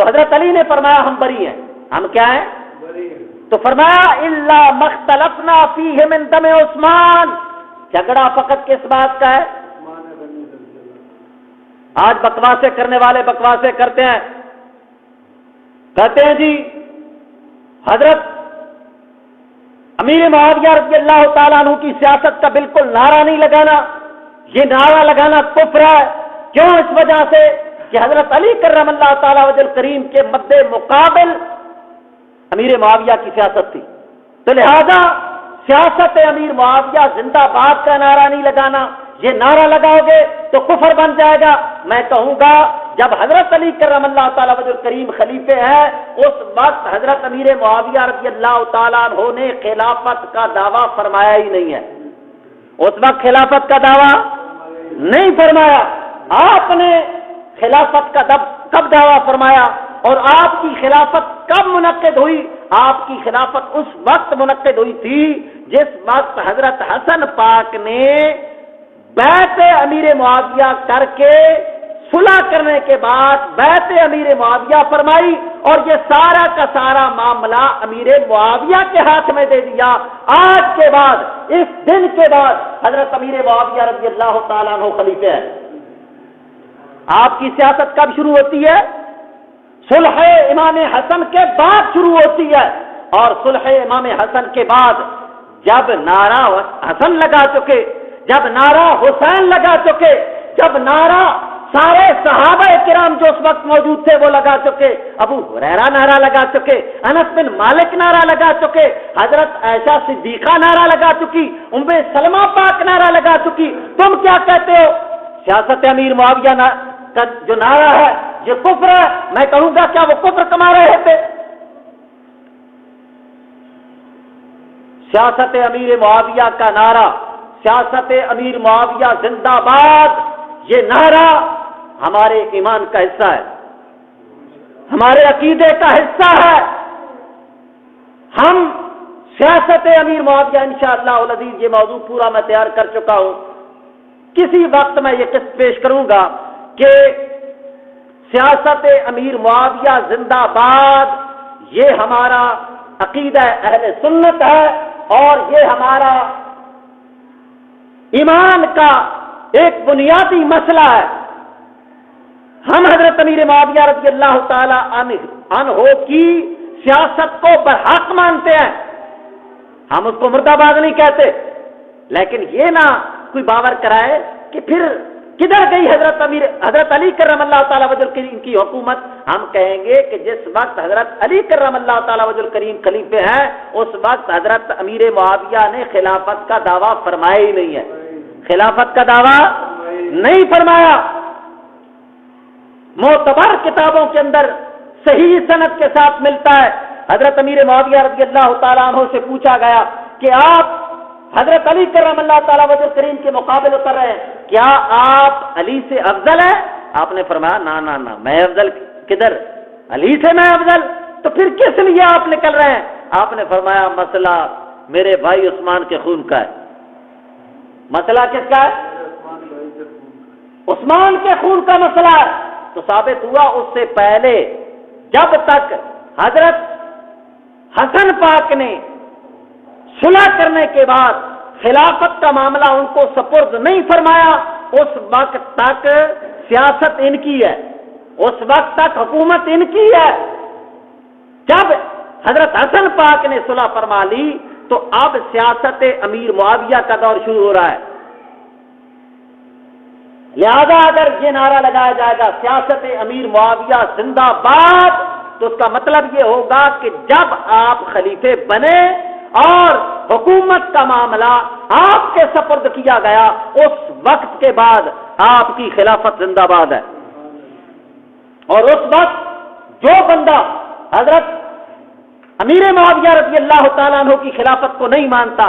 تو حضرت علی نے فرمایا ہم بری ہیں. ہم کیا ہیں؟ تو فرمایا الا مختلفنا فیہ من دم عثمان. جھگڑا فقط کس بات کا ہے؟ آج بکواسے کرنے والے بکواسے کرتے ہیں، کہتے ہیں جی حضرت امیر معاویہ رضی اللہ تعالیٰ عنہ کی سیاست کا بالکل نعرہ نہیں لگانا، یہ نعرہ لگانا کفر ہے. کیوں؟ اس وجہ سے کہ حضرت علی کرم اللہ تعالیٰ وجہ کریم کے مد مقابل امیر معاویہ کی سیاست تھی، تو لہذا سیاست امیر معاویہ زندہ باد کا نعرہ نہیں لگانا. یہ نعرہ لگاؤ گے تو کفر بن جائے گا. میں کہوں گا جب حضرت علی کرم اللہ تعالیٰ وجہ کریم خلیفے ہیں، اس وقت حضرت امیر معاویہ رضی اللہ تعالیٰ عنہ نے خلافت کا دعویٰ فرمایا ہی نہیں ہے. اس وقت خلافت کا دعویٰ نہیں فرمایا. آپ نے خلافت کا کب دعویٰ فرمایا اور آپ کی خلافت کب منعقد ہوئی؟ آپ کی خلافت اس وقت منعقد ہوئی تھی جس وقت حضرت حسن پاک نے بیعت امیر معاویہ کر کے صلح کرنے کے بعد بیعت امیر معاویہ فرمائی اور یہ سارا کا سارا معاملہ امیر معاویہ کے ہاتھ میں دے دیا. آج کے بعد، اس دن کے بعد حضرت امیر معاویہ رضی اللہ تعالیٰ عنہ خلیفہ ہے. آپ کی سیاست کب شروع ہوتی ہے؟ صلح امام حسن کے بعد شروع ہوتی ہے. اور صلح امام حسن کے بعد جب نعرہ حسن لگا چکے، جب نعرہ حسین لگا چکے، جب نعرہ سارے صحابہ کرام جو اس وقت موجود تھے وہ لگا چکے، ابو ہریرہ نعرہ لگا چکے، انس بن مالک نعرہ لگا چکے، حضرت عائشہ صدیقہ نعرہ لگا چکی، ام سلمہ پاک نعرہ لگا چکی، تم کیا کہتے ہو؟ سیاست امیر معاویہ کا جو نعرہ ہے یہ کفر ہے. میں کہوں گا کیا وہ کفر کما رہے تھے؟ سیاست امیر معاویہ کا نعرہ، سیاست امیر معاویہ زندہ باد، یہ نعرہ ہمارے ایمان کا حصہ ہے، ہمارے عقیدے کا حصہ ہے. ہم سیاست امیر معاویہ انشاءاللہ العزیز، یہ موضوع پورا میں تیار کر چکا ہوں. کسی وقت میں یہ قسط پیش کروں گا کہ سیاست امیر معاویہ زندہ باد یہ ہمارا عقیدہ اہل سنت ہے اور یہ ہمارا ایمان کا ایک بنیادی مسئلہ ہے. ہم حضرت امیر معاویہ رضی اللہ تعالی عنہ کی سیاست کو برحق مانتے ہیں. ہم اس کو مرد آباد نہیں کہتے، لیکن یہ نہ کوئی باور کرائے کہ پھر کدھر گئی حضرت علی کرم اللہ تعالیٰ وجہ کریم کی حکومت. ہم کہیں گے کہ جس وقت حضرت علی کرم اللہ تعالیٰ وجہ کریم خلیفے ہیں اس وقت حضرت امیر معاویہ نے خلافت کا دعویٰ فرمایا ہی نہیں ہے، خلافت کا دعویٰ نہیں فرمایا. معتبر کتابوں کے اندر صحیح سند کے ساتھ ملتا ہے. حضرت امیر معاویہ رضی اللہ تعالیٰ عنہ سے پوچھا گیا کہ آپ حضرت علی کرم اللہ تعالیٰ وجہ کریم کے مقابل اتر رہے ہیں، کیا آپ علی سے افضل ہیں؟ آپ نے فرمایا نہ میں افضل کدھر، علی سے میں افضل، تو پھر کس لیے آپ نکل رہے ہیں؟ آپ نے فرمایا مسئلہ میرے بھائی عثمان کے خون کا ہے. مسئلہ کس کا ہے؟ عثمان کے خون کا مسئلہ ہے. تو ثابت ہوا اس سے پہلے جب تک حضرت حسن پاک نے صلح کرنے کے بعد خلافت کا معاملہ ان کو سپرد نہیں فرمایا، اس وقت تک سیاست ان کی ہے، اس وقت تک حکومت ان کی ہے. جب حضرت حسن پاک نے صلح فرما لی تو اب سیاست امیر معاویہ کا دور شروع ہو رہا ہے. لہذا اگر یہ نعرہ لگایا جائے گا سیاست امیر معاویہ زندہ باد، تو اس کا مطلب یہ ہوگا کہ جب آپ خلیفے بنے اور حکومت کا معاملہ آپ کے سپرد کیا گیا اس وقت کے بعد آپ کی خلافت زندہ باد ہے. اور اس وقت جو بندہ حضرت امیر معاویہ رضی اللہ تعالیٰ عنہ کی خلافت کو نہیں مانتا،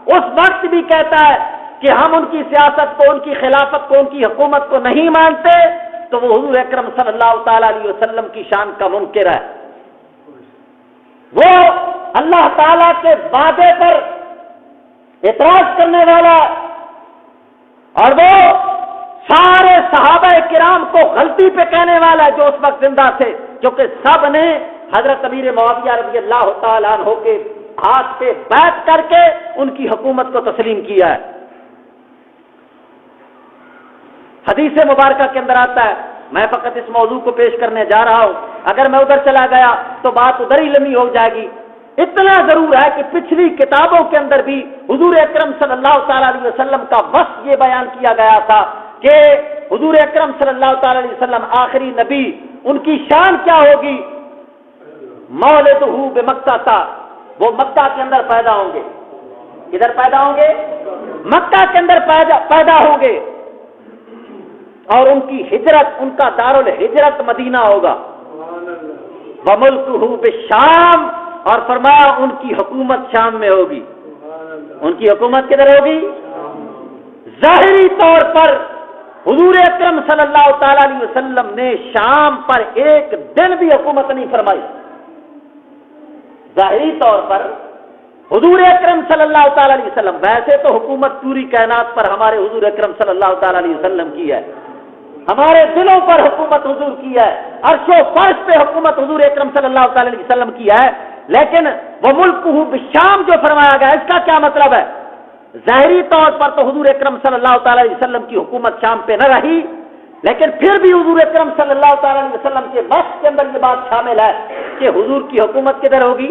اس وقت بھی کہتا ہے کہ ہم ان کی سیاست کو، ان کی خلافت کو، ان کی حکومت کو نہیں مانتے، تو وہ حضور اکرم صلی اللہ تعالی علیہ وسلم کی شان کا منکر ہے. وہ اللہ تعالی کے وعدے پر اعتراض کرنے والا اور وہ سارے صحابہ کرام کو غلطی پہ کہنے والا ہے جو اس وقت زندہ تھے چونکہ سب نے حضرت امیر معاویہ رضی اللہ تعالیٰ عنہ کے ہاتھ پہ بیعت کر کے ان کی حکومت کو تسلیم کیا ہے۔ حدیث مبارکہ کے اندر آتا ہے، میں فقط اس موضوع کو پیش کرنے جا رہا ہوں، اگر میں ادھر چلا گیا تو بات ادھر ہی لمبی ہو جائے گی۔ اتنا ضرور ہے کہ پچھلی کتابوں کے اندر بھی حضور اکرم صلی اللہ تعالی علیہ وسلم کا وصف یہ بیان کیا گیا تھا کہ حضور اکرم صلی اللہ تعالی علیہ وسلم آخری نبی، ان کی شان کیا ہوگی؟ مولدہ بمکہ تھا، وہ مکہ کے اندر پیدا ہوں گے۔ کدھر پیدا ہوں گے؟ مکہ کے اندر پیدا ہوں گے، اور ان کی ہجرت، ان کا دارالہجرت مدینہ ہوگا۔ وملکہ بالشام، اور فرمایا ان کی حکومت شام میں ہوگی۔ ان کی حکومت کدھر ہوگی؟ ظاہری طور پر حضور اکرم صلی اللہ تعالی علیہ وسلم نے شام پر ایک دن بھی حکومت نہیں فرمائی۔ ظاہری طور پر حضور اکرم صلی اللہ تعالی علیہ وسلم، ویسے تو حکومت پوری کائنات پر ہمارے حضور اکرم صلی اللہ تعالی علیہ وسلم کی ہے، ہمارے دلوں پر حکومت حضور کی ہے، عرش و فرش پہ حکومت حضور اکرم صلی اللہ تعالی علیہ وسلم کی ہے، لیکن وہ ملکہ بالشام جو فرمایا گیا، اس کا کیا مطلب ہے؟ ظاہری طور پر تو حضور اکرم صلی اللہ تعالی علیہ وسلم کی حکومت شام پہ نہ رہی، لیکن پھر بھی حضور اکرم صلی اللہ تعالی علیہ وسلم کے وصف کے اندر یہ بات شامل ہے کہ حضور کی حکومت کدھر ہوگی؟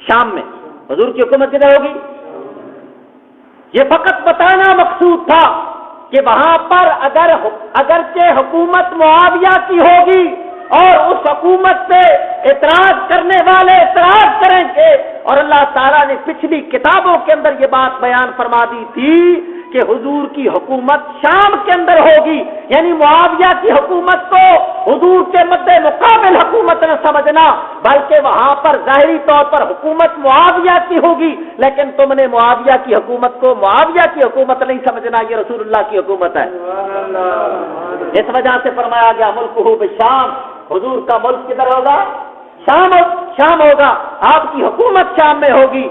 شام میں۔ حضور کی حکومت کدھر ہوگی؟ یہ فقط بتانا مقصود تھا کہ وہاں پر اگرچہ حکومت معاویہ کی ہوگی اور اس حکومت پہ اعتراض کرنے والے اعتراض کریں گے، اور اللہ تعالیٰ نے پچھلی کتابوں کے اندر یہ بات بیان فرما دی تھی کہ حضور کی حکومت شام کے اندر ہوگی، یعنی معاویہ کی حکومت کو حضور کے مد مقابل حکومت نہ سمجھنا، بلکہ وہاں پر ظاہری طور پر حکومت معاویہ کی ہوگی، لیکن تم نے معاویہ کی حکومت کو معاویہ کی حکومت نہیں سمجھنا، یہ رسول اللہ کی حکومت ہے۔ اس وجہ سے فرمایا گیا ملکہ بالشام، حضور کا ملک کدھر ہوگا؟ شام ہوگا، آپ کی حکومت شام میں ہوگی۔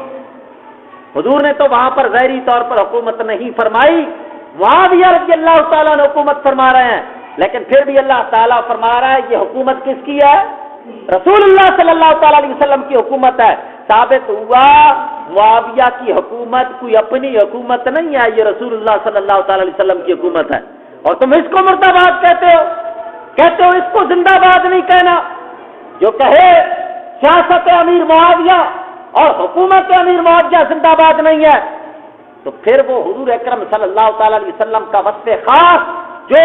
حضور نے تو وہاں پر ظاہری طور پر حکومت نہیں فرمائی، معاویہ رضی اللہ تعالیٰ نے حکومت فرما رہے ہیں، لیکن پھر بھی اللہ تعالیٰ فرما رہا ہے یہ حکومت کس کی ہے؟ رسول اللہ صلی اللہ تعالیٰ علیہ وسلم کی حکومت ہے۔ ثابت ہوا معاویہ کی حکومت کوئی اپنی حکومت نہیں ہے، یہ رسول اللہ صلی اللہ تعالیٰ علیہ وسلم کی حکومت ہے، اور تم اس کو مردہ باد کہتے ہو اس کو زندہ باد نہیں کہنا۔ جو کہے سیاست امیر معاویہ اور حکومت امیر معاویہ زندہ باد نہیں ہے، تو پھر وہ حضور اکرم صلی اللہ تعالی علیہ وسلم کا وصف خاص جو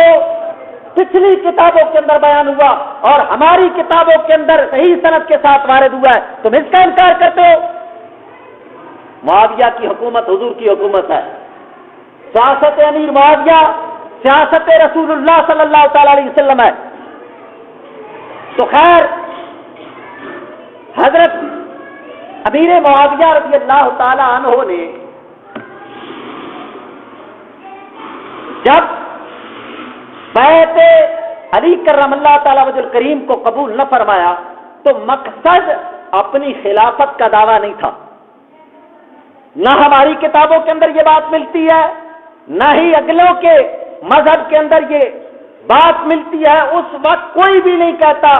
پچھلی کتابوں کے اندر بیان ہوا اور ہماری کتابوں کے اندر صحیح سند کے ساتھ وارد ہوا ہے، تم اس کا انکار کرتے ہو۔ معاویہ کی حکومت حضور کی حکومت ہے، سیاست امیر معاویہ سیاست رسول اللہ صلی اللہ تعالی علیہ وسلم ہے۔ تو خیر، حضرت امیر معاویہ رضی اللہ تعالی عنہ نے جب بیعت علی کرم اللہ تعالی وجہ الکریم کو قبول نہ فرمایا تو مقصد اپنی خلافت کا دعویٰ نہیں تھا، نہ ہماری کتابوں کے اندر یہ بات ملتی ہے، نہ ہی اگلوں کے مذہب کے اندر یہ بات ملتی ہے۔ اس وقت کوئی بھی نہیں کہتا،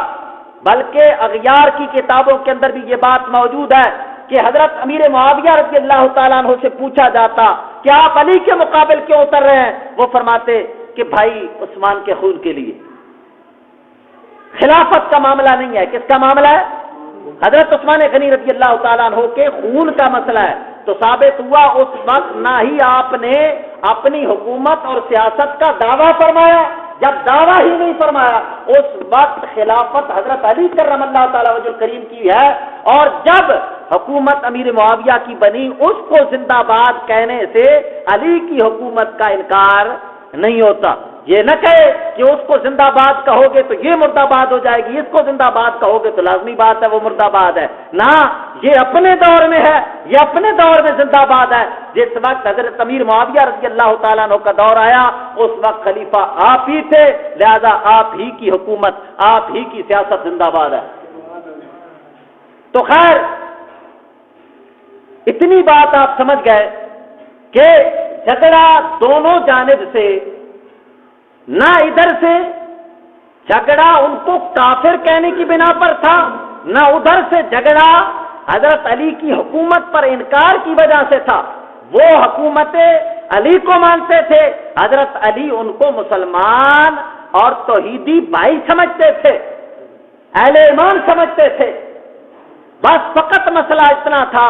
بلکہ اغیار کی کتابوں کے اندر بھی یہ بات موجود ہے کہ حضرت امیر معاویہ رضی اللہ تعالیٰ عنہ سے پوچھا جاتا کہ آپ علی کے مقابل کیوں اتر رہے ہیں، وہ فرماتے کہ بھائی عثمان کے خون کے لیے۔ خلافت کا معاملہ نہیں ہے، کس کا معاملہ ہے؟ حضرت عثمان غنی رضی اللہ تعالیٰ عنہ کے خون کا مسئلہ ہے۔ تو ثابت ہوا اس وقت نہ ہی آپ نے اپنی حکومت اور سیاست کا دعویٰ فرمایا، جب دعویٰ ہی نہیں فرمایا اس وقت خلافت حضرت علی کرم اللہ تعالیٰ وجہ الکریم کی ہے، اور جب حکومت امیر معاویہ کی بنی اس کو زندہ باد کہنے سے علی کی حکومت کا انکار نہیں ہوتا۔ یہ نہ کہے کہ اس کو زندہ باد کہو گے تو یہ مردہ باد ہو جائے گی، اس کو زندہ باد کہو گے تو لازمی بات ہے وہ مردہ باد ہے، نہ یہ اپنے دور میں ہے، یہ اپنے دور میں زندہ باد ہے۔ جس وقت حضرت امیر معاویہ رضی اللہ تعالیٰ عنہ کا دور آیا اس وقت خلیفہ آپ ہی تھے، لہذا آپ ہی کی حکومت، آپ ہی کی سیاست زندہ باد ہے۔ تو خیر، اتنی بات آپ سمجھ گئے کہ جھگڑا دونوں جانب سے، نہ ادھر سے جھگڑا ان کو کافر کہنے کی بنا پر تھا، نہ ادھر سے جھگڑا حضرت علی کی حکومت پر انکار کی وجہ سے تھا۔ وہ حکومت علی کو مانتے تھے، حضرت علی ان کو مسلمان اور توحیدی بھائی سمجھتے تھے، اہل ایمان سمجھتے تھے۔ بس فقط مسئلہ اتنا تھا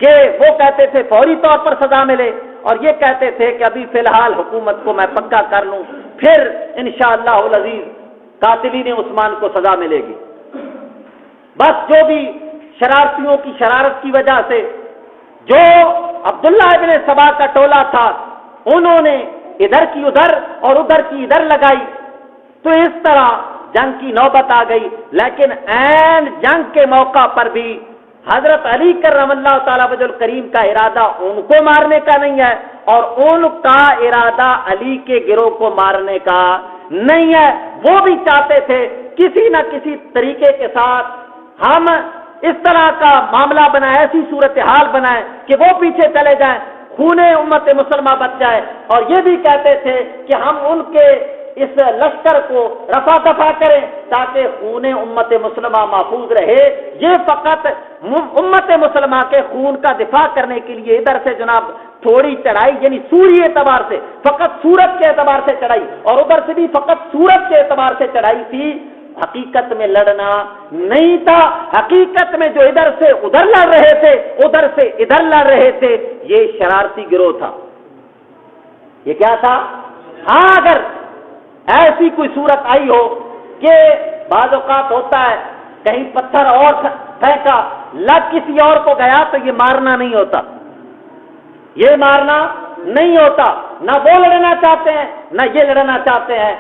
کہ وہ کہتے تھے فوری طور پر سزا ملے، اور یہ کہتے تھے کہ ابھی فی الحال حکومت کو میں پکا کر لوں، پھر انشاءاللہ العزیز قاتلین عثمان کو سزا ملے گی۔ بس جو بھی شرارتیوں کی شرارت کی وجہ سے جو عبداللہ ابن سبا کا ٹولہ تھا، انہوں نے ادھر کی ادھر اور ادھر کی ادھر لگائی، تو اس طرح جنگ کی نوبت آ گئی۔ لیکن عین جنگ کے موقع پر بھی حضرت علی کرم اللہ تعالیٰ وجہ الکریم کا ارادہ ان کو مارنے کا نہیں ہے، اور ان کا ارادہ علی کے گروہ کو مارنے کا نہیں ہے۔ وہ بھی چاہتے تھے کسی نہ کسی طریقے کے ساتھ ہم اس طرح کا معاملہ بنائیں، ایسی صورتحال بنائیں کہ وہ پیچھے چلے جائیں، خون امت مسلمہ بچ جائے۔ اور یہ بھی کہتے تھے کہ ہم ان کے اس لشکر کو رفع دفع کریں تاکہ خون امت مسلمہ محفوظ رہے۔ یہ فقط امت مسلمہ کے خون کا دفاع کرنے کے لیے ادھر سے جناب تھوڑی چڑھائی، یعنی سوری اعتبار سے فقط سورت کے اعتبار سے چڑھائی، اور ادھر سے بھی فقط سورت کے اعتبار سے چڑھائی تھی، حقیقت میں لڑنا نہیں تھا۔ حقیقت میں جو ادھر سے ادھر لڑ رہے تھے، ادھر سے ادھر لڑ رہے تھے، یہ شرارتی گروہ تھا۔ یہ کیا تھا؟ ہاں، اگر ایسی کوئی صورت آئی ہو کہ بعض اوقات ہوتا ہے کہیں پتھر اور پھینکا، لگ کسی اور کو گیا، تو یہ مارنا نہیں ہوتا، یہ مارنا نہیں ہوتا۔ نہ وہ لڑنا چاہتے ہیں نہ یہ لڑنا چاہتے ہیں۔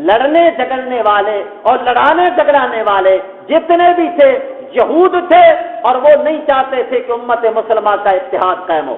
لڑنے جھگڑنے والے اور لڑانے جھگڑانے والے جتنے بھی تھے یہود تھے، اور وہ نہیں چاہتے تھے کہ امت مسلمہ کا اتحاد قائم ہو۔